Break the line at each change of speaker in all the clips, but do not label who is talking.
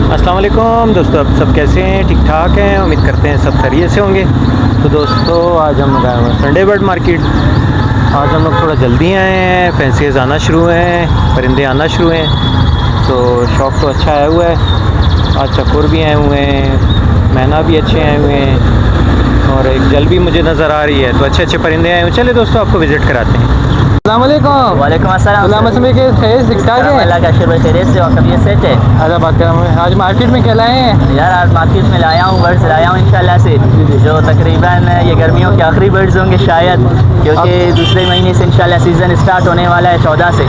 अस्सलाम वालेकुम दोस्तों, आप सब कैसे हैं? ठीक ठाक हैं? उम्मीद करते हैं सब खैरियत से होंगे। तो दोस्तों आज हम लोग आए हुए हैं संडे बर्ड मार्केट। आज हम लोग थोड़ा जल्दी आए हैं, फैंसीज आना शुरू हैं, परिंदे आना शुरू हैं, तो शौक़ तो अच्छा आया हुआ है। आज चकोर भी आए हुए हैं, मैना भी अच्छे आए हुए हैं और एक जल भी मुझे नज़र आ रही है, तो अच्छे अच्छे परिंदे आए हुए। चले दोस्तों आपको विज़िट कराते हैं।
अस्सलामुअलैकुम।
वालेकुम अस्सलाम।
ठीक ठाक है?
अल्लाह का शुक्र खैरियत से और तबीयत सेट है।
अल्लाह बात कर। आज मार्केट में क्या लाए हैं?
यार आज मार्केट में लाया हूँ, बर्ड्स लाया हूँ इंशाल्लाह से, जो तकरीबन ये गर्मियों के आखिरी बर्ड्स होंगे शायद, क्योंकि दूसरे महीने से इंशाल्लाह सीज़न स्टार्ट होने वाला है 14 से।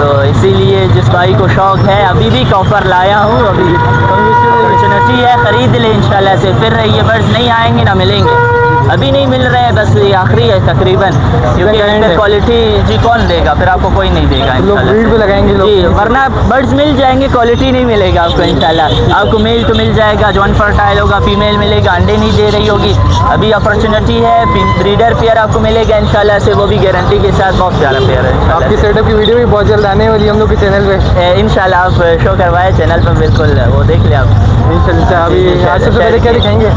तो इसीलिए जिस भाई को शौक़ है अभी भी का ऑफ़र लाया हूँ, अभी अपॉर्चुनिटी है, ख़रीद ले इंशाल्लाह से। फिर ये बर्ड्स नहीं आएंगे ना मिलेंगे, अभी नहीं मिल रहे हैं, बस ये आखिरी है तकरीबन, क्योंकि क्वालिटी जी कौन देगा, फिर आपको कोई नहीं देगा
लोग ब्रीड पे लगाएंगे लोग
जी, वरना बर्ड्स मिल जाएंगे, क्वालिटी नहीं मिलेगा आपको इंशाल्लाह। आपको मेल तो मिल जाएगा जो अनफर्टाइल होगा, फीमेल मिलेगा, अंडे नहीं दे रही होगी। अभी अपॉर्चुनिटी है, ब्रीडर पेयर आपको मिलेगा इंशाल्लाह से, वो भी गारंटी के साथ, बहुत प्यारा पेयर है।
आपकी सेटअप की वीडियो भी बहुत जल्द आने वाली है हम लोग के चैनल पे
इंशाल्लाह। आप शो करवाए चैनल पर, बिल्कुल वो देख ले आप
इंशाल्लाह। अभी आज सबसे पहले क्या दिखाएंगे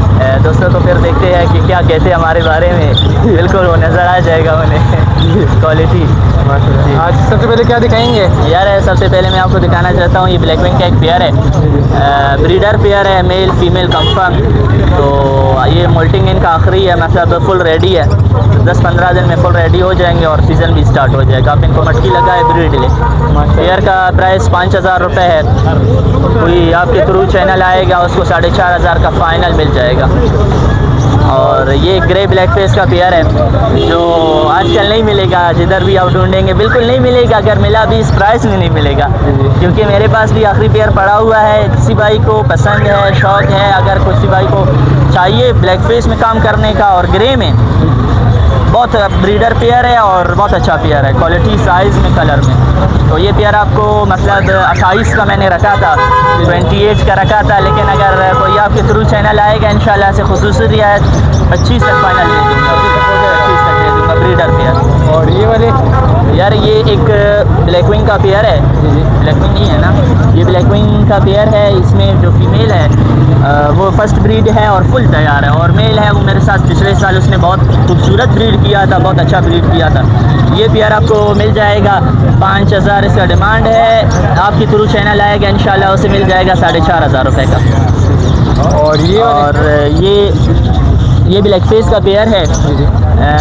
दोस्तों? तो फिर देखते हैं कि क्या कहते हैं हमारे बारे में, बिल्कुल वो नज़र आ जाएगा उन्हें क्वालिटी।
आज सबसे पहले क्या दिखाएंगे?
यार सबसे पहले मैं आपको दिखाना चाहता हूँ, ये ब्लैक विंग का एक पेयर है, ब्रीडर पेयर है, मेल फीमेल कंफर्म। तो ये मोल्टिंग इनका आखिरी है, मतलब फुल रेडी है, 10-15 दिन में फुल रेडी हो जाएंगे और सीज़न भी स्टार्ट हो जाएगा। आप इनको मटकी लगाए ब्रीड ले। पेयर का प्राइस 5000 रुपये है, कोई आपके थ्रू चैनल आएगा उसको 4500 का फ़ाइनल मिल जाएगा। और ये ग्रे ब्लैक फेस का पेयर है, जो आजकल नहीं मिलेगा, जिधर भी आप ढूंढेंगे बिल्कुल नहीं मिलेगा, अगर मिला भी इस प्राइस में नहीं मिलेगा, क्योंकि मेरे पास भी आखिरी पेयर पड़ा हुआ है। किसी भाई को पसंद है, शौक़ है, अगर किसी भाई को चाहिए ब्लैक फेस में काम करने का और ग्रे में, बहुत ब्रीडर पेयर है और बहुत अच्छा पेयर है, क्वालिटी साइज़ में कलर में। तो ये पेयर आपको मतलब 28 का मैंने रखा था, 28 का रखा था, लेकिन अगर कोई आपके थ्रू चैनल आएगा इंशाल्लाह से खुसूसी रियायत 25 तक फाइनल दे दूँगा, 25 तक दे दूँगा ब्रीडर पेयर।
और ये वाले
यार ये एक ब्लैक विंग का पेयर है, ब्लैक विंग नहीं है ना, ये ब्लैक विंग का पेयर है। इसमें जो फीमेल है वो फर्स्ट ब्रीड है और फुल तैयार है, और मेल है वो मेरे साथ पिछले साल उसने बहुत खूबसूरत ब्रीड किया था, बहुत अच्छा ब्रीड किया था। ये पेयर आपको मिल जाएगा 5000 इसका डिमांड है, आपके थ्रू चैनल आएगा इंशाल्लाह उसे मिल जाएगा 4500 रुपये का।
और
ये ब्लैक फेस का पेयर है,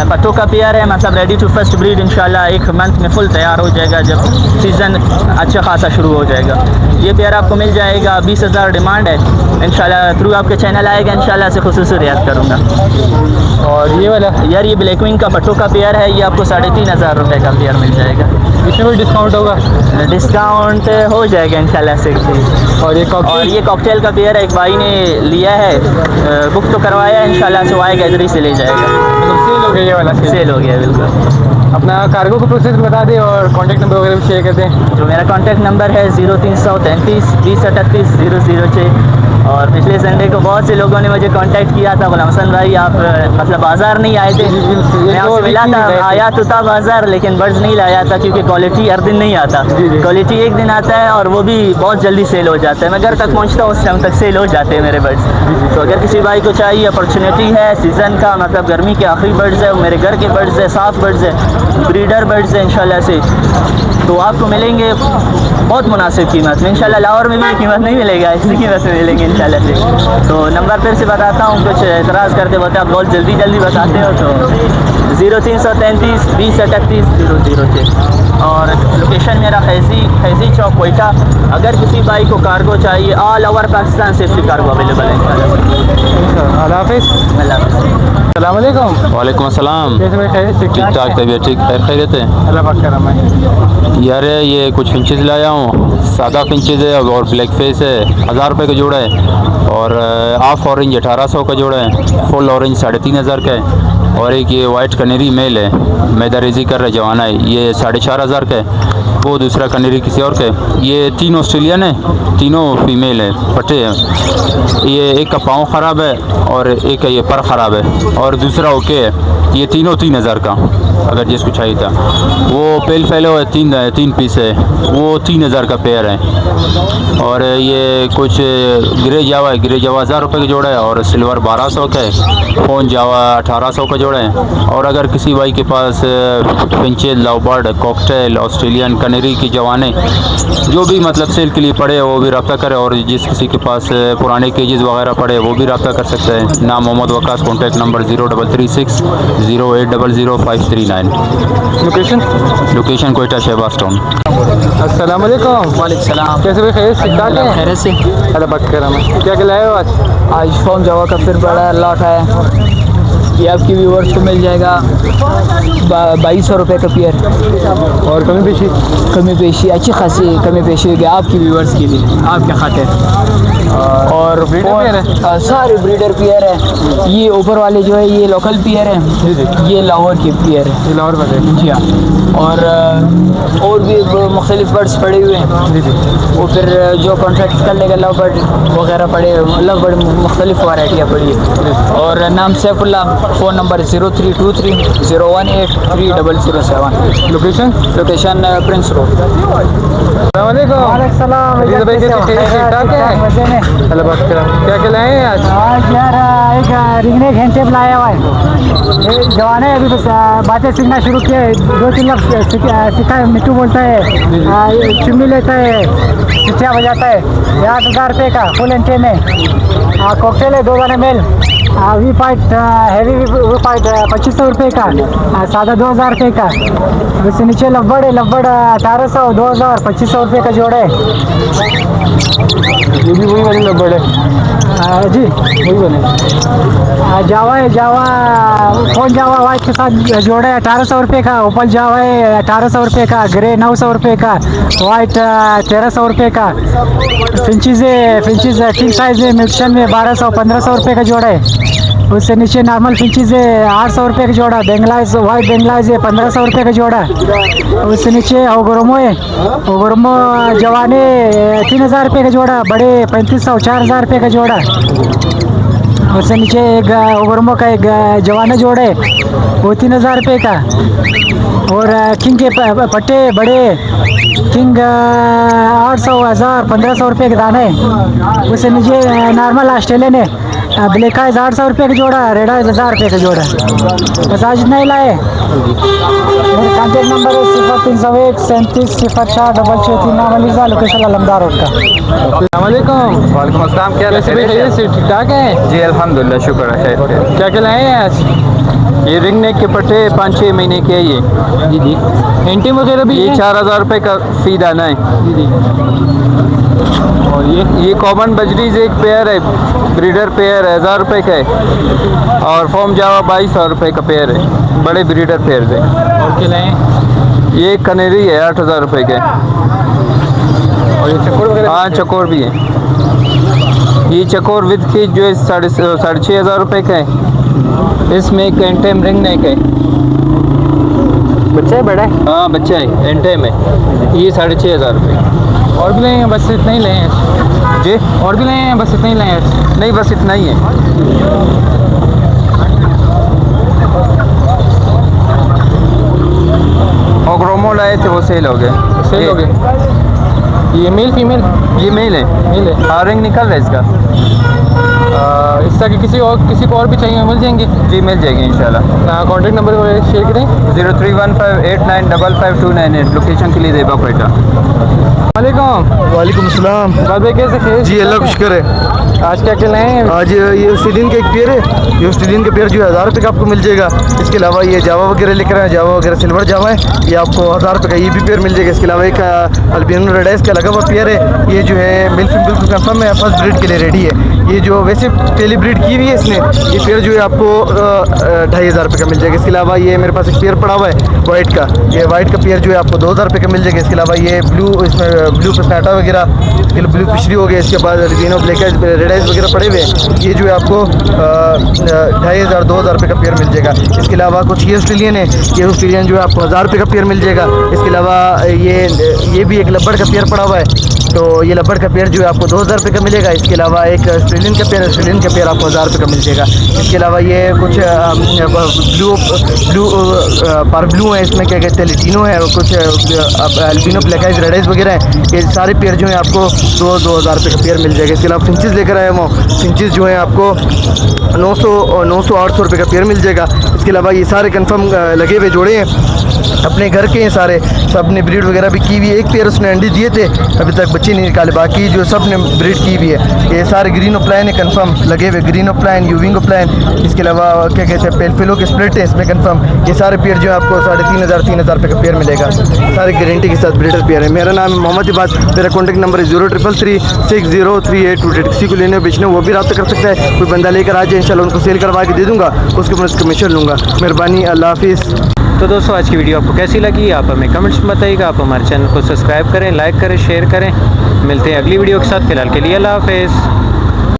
पट्टों का पेयर है, मतलब रेडी टू फर्स्ट ब्रीड इंशाल्लाह 1 मंथ में फुल तैयार हो जाएगा, जब सीज़न अच्छा खासा शुरू हो जाएगा। ये पेयर आपको मिल जाएगा 20000 डिमांड है, इंशाल्लाह थ्रू आपके चैनल आएगा, इंशाल्लाह से खुसूसी रियायत करूँगा।
और ये वाला
यार ये ब्लैक विंग का पट्टों का पेयर है, ये आपको 3500 रुपये का पेयर मिल जाएगा।
इसमें कोई डिस्काउंट होगा?
डिस्काउंट हो जाएगा इंशाल्लाह से।
और ये
कॉकटेल का पेयर है, एक भाई ने लिया है, बुक तो करवाया है, इंशाल्लाह से वो आएगा इधर ही से ले जाएगा।
सेल हो गया, ये वाला
सेल हो गया बिल्कुल।
अपना कार्गो का प्रोसेस बता दें और कॉन्टैक्ट नंबर वगैरह शेयर कर दें।
जो मेरा कॉन्टैक्ट नंबर है 0333 2038 006। और पिछले संडे को बहुत से लोगों ने मुझे कांटेक्ट किया था, बोला हसन भाई आप मतलब बाज़ार नहीं आए थे, मैं आपसे मिला था, आया तो था बाज़ार, लेकिन बर्ड्स नहीं लाया था, क्योंकि क्वालिटी हर दिन नहीं आता, क्वालिटी एक दिन आता है और वो भी बहुत जल्दी सेल हो जाता है। मैं घर तक पहुंचता हूँ उस टाइम तक सेल हो जाते हैं मेरे बर्ड्स। तो अगर किसी भाई को चाहिए, अपॉर्चुनिटी है सीज़न का, मतलब गर्मी के आखिरी बर्ड्स है, मेरे घर के बर्ड्स है, साफ बर्ड्स है, ब्रीडर बर्ड्स है इंशाल्लाह से, तो आपको मिलेंगे बहुत मुनासिब कीमत में। इंशाल्लाह लाहौर में भी कीमत नहीं मिलेगा, इसी कीमत में मिलेंगे इंशाल्लाह से। तो नंबर फिर से बताता हूँ, कुछ एतराज़ करते बोलते आप बहुत जल्दी बताते हो, तो 0333 2038 006। और लोकेशन मेरा फैज़ी चौक कोयटा। अगर किसी भाई को कार्गो चाहिए, all over Pakistan safety cargo available है इंशाल्लाह।
अल्लाह हाफ़िज़। अस्सलाम वालेकुम।
वालेकुम अस्सलाम।
कैसे मैं खैरियत?
ठीक ठाक, तबीयत ठीक, खैरियत है।
अल्लाह पाक का रहम है।
यार ये कुछ फिंचेस लाया हूँ, सादा फिंचेस है और ब्लैक फेस है, 1000 रुपये का जोड़ा है, और हाफ ऑरेंज 1800 का जोड़ा है, फुल ऑरेंज 3500 का है, और एक ये वाइट कनेरी मेल है, मैदा रेजी कर रहा जवाना है, ये 4500 का है, वो दूसरा कनेरी किसी और के। ये 3 ऑस्ट्रेलियन है, तीनों फीमेल है, पट्टे हैं। ये एक का पाँव ख़राब है और एक का ये पर ख़राब है और दूसरा ओके है। ये तीनों 3000 का, अगर जिसको चाहिए था। वो पेल फेलो है, तीन पीस है, वो 3000 का पेयर है। और ये कुछ ग्रे जावा है, ग्रे जावा 1000 रुपये का जोड़ा है और सिल्वर 1200 का है। फ़ोन जावा 1800 का जोड़ा है। और अगर किसी भाई के पास फिंचेल, लवबर्ड, कॉकटेल, ऑस्ट्रेलियन कनेरी की जवानें जो भी मतलब सेल के लिए पड़े वो भी रब्ता करे। और जिस किसी के पास पुराने केजेस वगैरह पड़े वो भी रब्ता कर सकते हैं। नाम Mohammad Waqas, contact number 0336 0800 location Quetta Shahbaz town.
अस्सलाम वालेकुम।
वालेकुम सलाम।
कैसे भाई, खैर ठीक ठाक है?
खैरियत से।
अल्लाह बात कर रहा मैं। क्या क्या लाए हो आज?
आज फॉर्म जावा का फिर बड़ा लॉट है, ये आपकी व्यूवर्स को मिल जाएगा 2200 रुपये का पेयर।
और
कमी पेशी अच्छी खासी कमी पेशी होगी आपकी व्यूवर्स के लिए, आपके खातिर। और
ब्रीडर पेयर है?
सारे ब्रीडर पेयर है। ये ऊपर वाले जो है ये लोकल पेयर है, ये लाहौर की पेयर है।
ये लाहौर वाले?
जी हाँ। और भी मुख्तलिफ बर्ड्स पड़े हुए हैं। वो फिर जो कॉन्ट्रैक्ट कर लेगा लव बर्ड वगैरह पड़े, लव बर्ड मुख्तलिफ वाराइटियाँ पड़ी है। और नाम Saifullah, phone number 0323018307। Location Prince road.
वालेकुम सलाम। भाई कैसे, ठीक ठाक है? अल्लाह बात कर रहा। क्या क्या लाए हैं आज?
आज यार एक रिंगनेक हैंड टेप लाया हुआ है। ये जवान है, अभी बस बातें सीखना शुरू किया है। 2-3 लाख सीखा है। मिट्टू बोलता है, चुम्मी लेता है, सिटिया बजाता है। 8000 रुपये का फुल एंटे में। कॉकटेल है 2 दाने मेल। वी पाइट हैवी वी पाइट 2500 रुपये का। सादा 2000 रुपये का। उससे नीचे लव्बड़ है, लव्बड़ 1800, 2000, 2500 रुपये का जोड़ है।
ये भी वही वाली लब्बड़ है?
जी
वही बने।
जावा है, जावा फ़ोन जावा वाइट के साथ जोड़ा है 1800 रुपये का। ओपल जावा है 1800 रुपये का। ग्रे 900 रुपये का। वाइट 1300 रुपये का। फिंचीज़ किंग साइज़ है, मिक्सन में 1200-1500 रुपये का जोड़ा है। उससे नीचे नॉर्मल फिंचीज़ है 800 रुपये का जोड़ा। बेंगलाइज वाइट बेंगलाइज है 1500 रुपये का जोड़ा। उससे नीचे ओगरोमो है, ओगरोमो जवाने 3000 रुपये का जोड़ा। बड़े 3500-4000 रुपये का जोड़ा। उससे नीचे एक ओगरोमो का एक जवाना जोड़ है, वो 3000 रुपये का। और किंग के पट्टे बड़े किंग 800-1000-1500 रुपये के दाने। उससे नीचे नॉर्मल ऑस्ट्रेलियन है, ब्लैक आइज 800 रुपये का जोड़ा। रेड आइज 1000 रुपये का जोड़ा। बस आज इतना ही लाए। मेरा कॉन्टेक्ट नंबर है 0301 3704 663। नाम अलीजा, लोकेशन अलमदार रोड का।
वालेकुम।
वालेकुम अस्सलाम। क्या
कैसे भाई, खैरियत से, ठीक ठाक है?
जी अल्हम्दुलिल्लाह, शुक्र है खैर।
क्या क्या लाए हैं आज?
ये रिंग नेक के पट्टे 5-6 महीने के है ये।
जी जी। एंटी वगैरह भी
ये
है?
4000 रुपये का फी दाना है।
जी जी। और
ये कॉमन बजरीज एक पेयर है, ब्रीडर पेयर है, 1000 रुपये का है। और फॉर्म जावा 2200 रुपये का पेयर है, बड़े ब्रीडर पेयर है।
और क्या लाए हैं?
ये कनेरी है 8000 रुपये के।
और ये चकोर वगैरह?
हाँ, चकोर भी है। ये चकोर विद की जो है 6500 रुपये का है। इसमें एक एंटेम रिंग नेक है।
बच्चा है, बड़ा है?
हाँ, बच्चा है, एंटेम है। ये 6500 रुपये।
और भी लाए हैं? बस इतना ही लाए हैं?
जी,
और भी लाए हैं? बस इतना ही लाए हैं?
नहीं बस इतना ही है। ओग्रोमो लाए थे, वो सेल हो गए।
सेल हो गए? ये मेल फीमेल?
ये मेल है।
मेल है।
हाँ, रिंग निकल रहा है इसका।
इस तरह के किसी को और भी चाहिए मिल जाएंगे?
जी मिल जाएगी इंशाल्लाह।
कॉन्टैक्ट नंबर शेयर करें।
0315895598। लोकेशन के लिए देबा कोयटा।
वालेकुम।
वालेकुम अस्सलाम।
बात भाई कैसे, खैर?
जी अल्लाह का शुक्र है।
आज क्या क्या लाए हैं?
आज ये ऑस्ट्रेलियन का एक पेयर है। ये ऑस्ट्रेलियन का पेयर जो है 1000 रुपये का आपको मिल जाएगा। इसके अलावा ये जावा वगैरह लेकर आए, जावा वगैरह सिल्वर जावा है, ये आपको 1000 रुपये का ये भी पेयर मिल जाएगा। इसके अलावा एक अल्बिनो रेड है, इसका लगा हुआ पेयर है। ये जो है मिल बिल्कुल कंफर्म है, फर्स्ट ब्रीड के लिए रेडी है। ये जो वैसे पहली ब्रीड की हुई है इसने, ये पेयर जो है आपको 2500 रुपये का मिल जाएगा। इसके अलावा ये मेरे पास एक पेयर पड़ा हुआ है वाइट का, ये वाइट का पेयर जो है आपको 2000 रुपये का मिल जाएगा। इसके अलावा ये ब्लू, इसमें ब्लू पस्नाटा वगैरह, ब्लू फिशरी हो गया। इसके बाद Reno black eyes, red eyes वगैरह पड़े हुए हैं, ये जो है आपको 2500 2000 रुपये का पेयर मिल जाएगा। इसके अलावा कुछ ये ऑस्ट्रेलियन है, ये ऑस्ट्रेलियन जो है आपको 1000 रुपये का पेयर मिल जाएगा। इसके अलावा ये भी एक लब्बड़ का पेयर पड़ा हुआ है, तो ये लब्बड़ का पेयर जो है आपको 2000 रुपये का मिलेगा। इसके अलावा एक ऑस्ट्रेलियन का पेयर आपको 1000 रुपये का मिल जाएगा। इसके अलावा ये कुछ पार ब्लू है, इसमें क्या कहते हैं लिटिनो है, और कुछ albino black eyes red eyes वगैरह है। ये सारे पेयर जो है आपको 2000 रुपये का पेयर मिल जाएगा। इसके अलावा फिंचेस लेकर आया हूँ, फिंचेस जो है आपको 900-800 रुपये का पेयर मिल जाएगा। इसके अलावा ये सारे कंफर्म लगे हुए जोड़े हैं, अपने घर के हैं सारे, सब ने ब्रीड वगैरह भी की हुई है। एक पेयर उसने अंडे दिए थे, अभी तक बच्चे नहीं निकाले, बाकी जो सब ने ब्रीड की हुई है। ये सारे ग्रीनो प्लान है कंफर्म लगे हुए, ग्रीनो प्लान, यूविंगो प्लान। इसके अलावा क्या कहते हैं पेलफिलो के स्प्लिट है इसमें कंफर्म। ये सारे पेयर जो है आपको 3500-3000 रुपये का पेयर मिलेगा, सारे गारंटी के साथ ब्रीडर पेयर है। मेरा नाम है मोहम्मद इबाद, मेरा कॉन्टैक्ट नंबर है 0333603828। किसी को लेने बेचने वो भी रब्ता कर सकता है। कोई बंदा लेकर आ जाए, इंशाल्लाह उनको सेल करवा के दे दूँगा, उसके ऊपर कमीशन लूँगा। मेहरबानी, अल्लाह हाफिज़।
तो दोस्तों आज की वीडियो आपको कैसी लगी आप हमें कमेंट्स में बताइएगा। आप हमारे चैनल को सब्सक्राइब करें, लाइक करें, शेयर करें। मिलते हैं अगली वीडियो के साथ, फिलहाल के लिए अल्लाह हाफिज़।